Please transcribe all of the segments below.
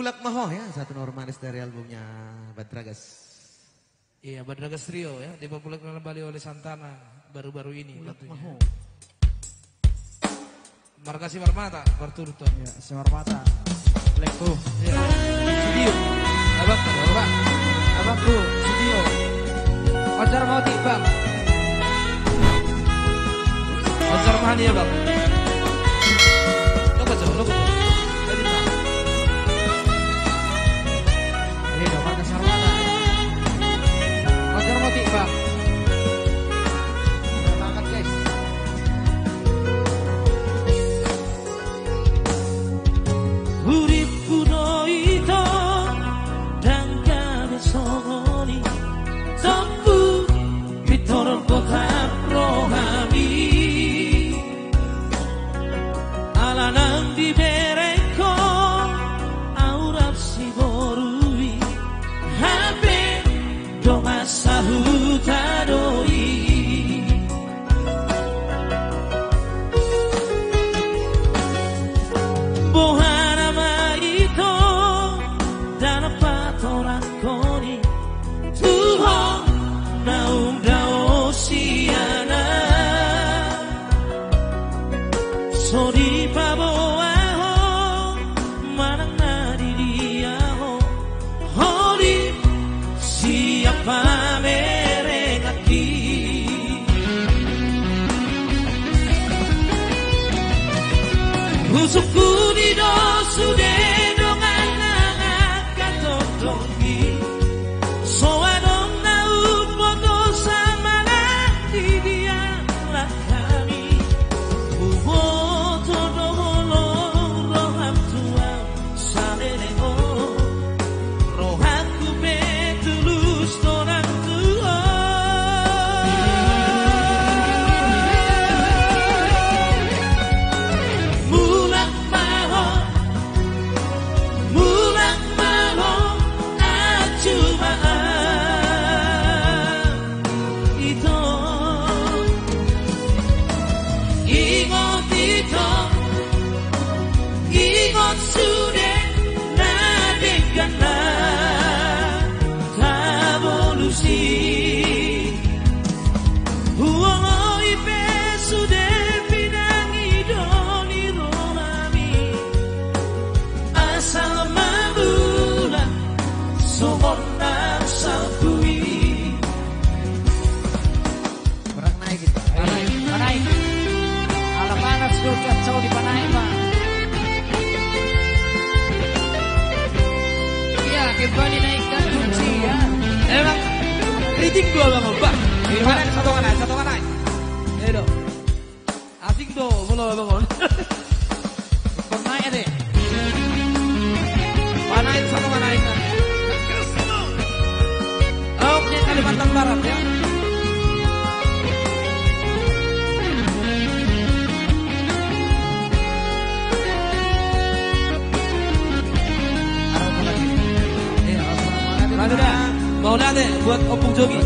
Pulak Maho ya, satu normalis dari albumnya Badragas. Iya, Badragas Trio ya, dipopulerkan kembali oleh Santana baru-baru ini. Pulak Maho. Markasi Marmata, berturut-turut. Ya, Marmata. Blackku. Ya. Studio. Abang, Abangku, studio. Ojar mau Bang. Ojar Mani ya, Bang. Lo kocok. Ini dong, Markasi Marmata. Ojar mau Bang. Berangkat guys. Urip kuno ito dangkane songoni Tompu pitorol kotak rohani Alanang di bereko aurap si borui Habe do masa hutadoi Bohana maito dan patoran koni Tuhan naum dao siana Sori paboaho manang nadi diaho Hori siapa merengaki Usukku di dosu de dongan katodongi Soadong naut moto sama di dia lakami Uboto doholo roham tua salelego Rohanku betulus donang tua Mulak maho acumaan Ito Ingot sudah nadekan na Tavolusi Huolo ipe sudah pinang idoni rolami Asal mamula Somonang sabui Berang naik gitu. Panaik. Alam panas tuh kacau di panaik, Pak. Iya, kembali naikkan kunci ya. Emang kritik dua bang, Pak. Gimana satu kanai. Ayo, asik do, mulai bangun. Panaik deh. Panaik satu panaik. Oke, Kalimantan Barat ya. Lalu dah, mau nade buat opung jogi.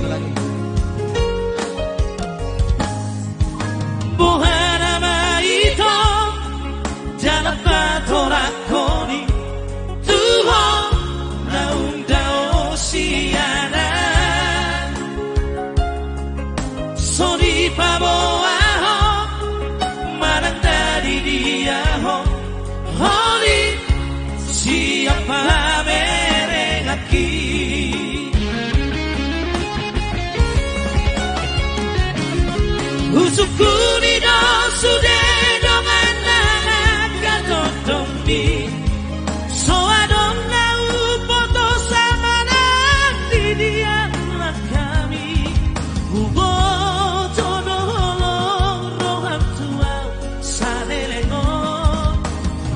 Bohana maito dalam patorakoni Tuhan naung dao siana Sori paboaho manang dari diaho Hori siapa merengaki Usukku di dosu de dongan anak katodongi Soadong nau foto sama nanti dia kami Uboto doholo roham tua salelego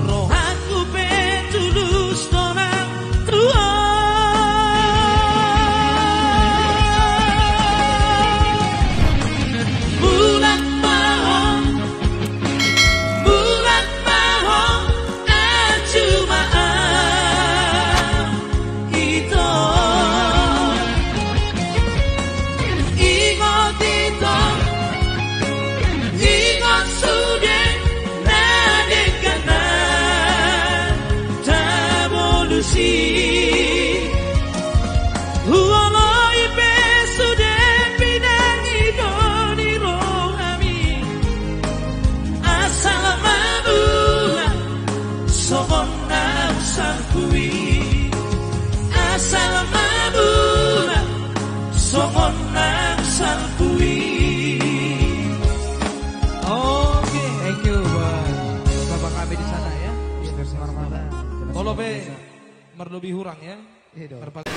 Rohanku betulus donang tua si Uolo ipe sude bidang idoni rohami Asal mabula Somona usangkui Asal mabula Somona usangkui. Oke, thank you buat bapak kami di sana ya. Di versi Marmara. Kalau be merlebih hurang ya. Iya dong. Berpakai.